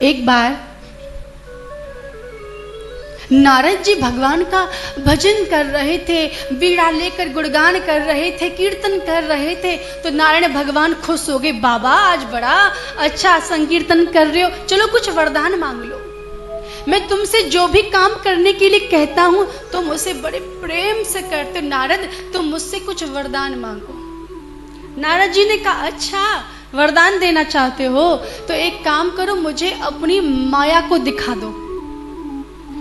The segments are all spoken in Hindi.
एक बार नारद जी भगवान का भजन कर रहे थे, बीड़ा लेकर गुणगान कर रहे थे, कीर्तन कर रहे थे। तो नारायण भगवान खुश हो गए, बाबा आज बड़ा अच्छा संकीर्तन कर रहे हो, चलो कुछ वरदान मांग लो। मैं तुमसे जो भी काम करने के लिए कहता हूँ तुम उसे बड़े प्रेम से करते हो, नारद तुम मुझसे कुछ वरदान मांगो। नारद जी ने कहा अच्छा वरदान देना चाहते हो तो एक काम करो, मुझे अपनी माया को दिखा दो,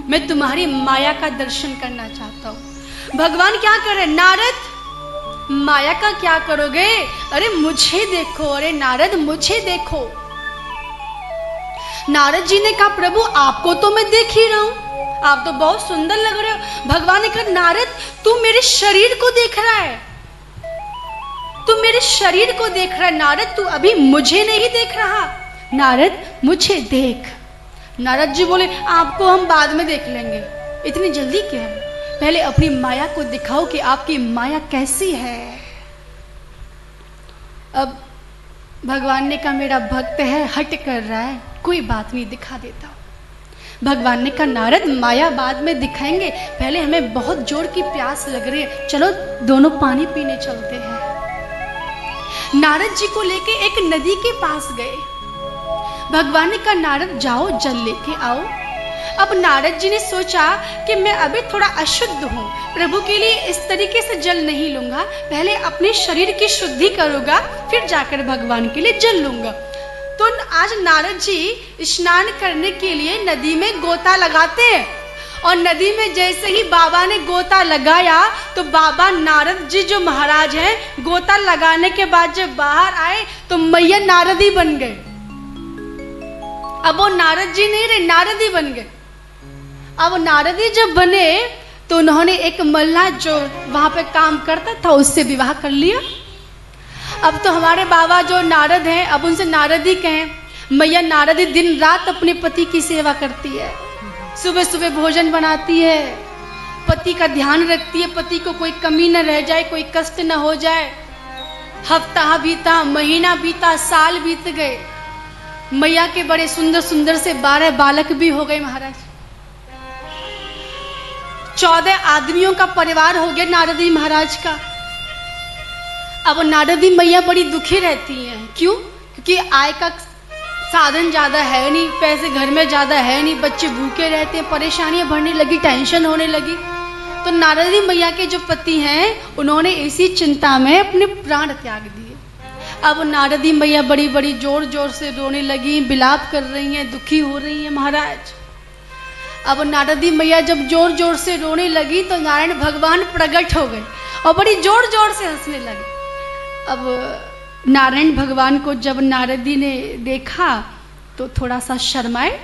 मैं तुम्हारी माया का दर्शन करना चाहता हूँ। भगवान क्या कर रहे, नारद माया का क्या करोगे, अरे मुझे देखो, अरे नारद मुझे देखो। नारद जी ने कहा प्रभु आपको तो मैं देख ही रहा हूं, आप तो बहुत सुंदर लग रहे हो। भगवान ने कहा नारद तू मेरे शरीर को देख रहा है, तू मेरे शरीर को देख रहा है नारद, तू अभी मुझे नहीं देख रहा, नारद मुझे देख। नारद जी बोले आपको हम बाद में देख लेंगे, इतनी जल्दी क्या है, पहले अपनी माया को दिखाओ कि आपकी माया कैसी है। अब भगवान ने कहा मेरा भक्त है हट कर रहा है, कोई बात नहीं दिखा देता हूं। भगवान ने कहा नारद माया बाद में दिखाएंगे, पहले हमें बहुत जोर की प्यास लग रही है, चलो दोनों पानी पीने चलते हैं। नारद जी को लेके एक नदी के पास गए। भगवान ने कहा नारद जाओ जल लेके आओ। अब नारद जी ने सोचा कि मैं अभी थोड़ा अशुद्ध हूँ, प्रभु के लिए इस तरीके से जल नहीं लूंगा, पहले अपने शरीर की शुद्धि करूंगा फिर जाकर भगवान के लिए जल लूंगा। तो आज नारद जी स्नान करने के लिए नदी में गोता लगाते हैं, और नदी में जैसे ही बाबा ने गोता लगाया तो बाबा नारद जी जो महाराज हैं गोता लगाने के बाद जब बाहर आए तो मैया नारदी बन गए। अब वो नारद जी नहीं रहे, नारदी बन गए। अब नारदी जब बने तो उन्होंने एक मल्लाह जो वहां पे काम करता था उससे विवाह कर लिया। अब तो हमारे बाबा जो नारद हैं अब उनसे नारदी कहें। मैया नारदी दिन रात अपने पति की सेवा करती है, सुबह सुबह भोजन बनाती है, पति का ध्यान रखती है, पति को कोई कमी न रह जाए, कोई कष्ट न हो जाए। हफ्ता बीता, महीना बीता, साल बीत गए, मैया के बड़े सुंदर सुंदर से 12 बालक भी हो गए महाराज। 14 आदमियों का परिवार हो गया नारदी महाराज का। अब नारदी मैया बड़ी दुखी रहती हैं, क्यों? क्योंकि आय का साधन ज्यादा है नहीं, पैसे घर में ज्यादा है नहीं, बच्चे भूखे रहते हैं, परेशानियां बढ़ने लगी, टेंशन होने लगी। तो नारदी मैया के जो पति हैं उन्होंने इसी चिंता में अपने प्राण त्याग दिए। अब नारदी मैया बड़ी बड़ी जोर जोर से रोने लगी, बिलाप कर रही हैं, दुखी हो रही हैं महाराज। अब नारदी मैया जब जोर जोर से रोने लगी तो नारायण भगवान प्रकट हो गए और बड़ी जोर जोर से हंसने लगे। अब नारायण भगवान को जब नारदी ने देखा तो थोड़ा सा शर्माए।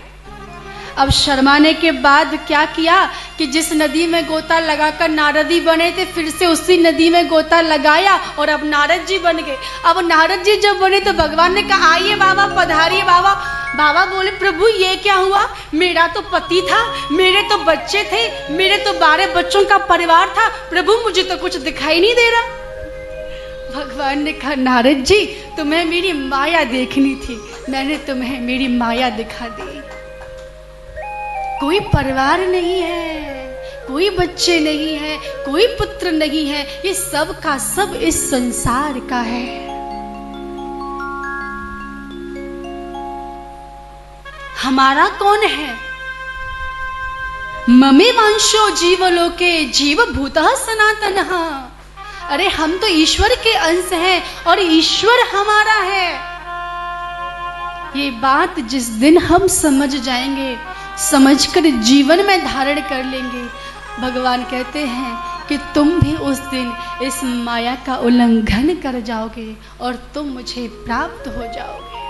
अब शर्माने के बाद क्या किया कि जिस नदी में गोता लगाकर नारदी बने थे फिर से उसी नदी में गोता लगाया और अब नारद जी बन गए। अब नारद जी जब बने तो भगवान ने कहा आइए बाबा, पधारिए बाबा। बाबा बोले प्रभु ये क्या हुआ, मेरा तो पति था, मेरे तो बच्चे थे, मेरे तो 12 बच्चों का परिवार था, प्रभु मुझे तो कुछ दिखाई नहीं दे रहा। भगवान ने कहा नारद जी तुम्हें मेरी माया देखनी थी, मैंने तुम्हें मेरी माया दिखा दी। कोई परिवार नहीं है, कोई बच्चे नहीं है, कोई पुत्र नहीं है, ये सब का सब इस संसार का है। हमारा कौन है? ममे वांशो जीवलोके जीव भूतः सनातनः। अरे हम तो ईश्वर के अंश हैं और ईश्वर हमारा है। ये बात जिस दिन हम समझ जाएंगे, समझकर जीवन में धारण कर लेंगे, भगवान कहते हैं कि तुम भी उस दिन इस माया का उल्लंघन कर जाओगे और तुम मुझे प्राप्त हो जाओगे।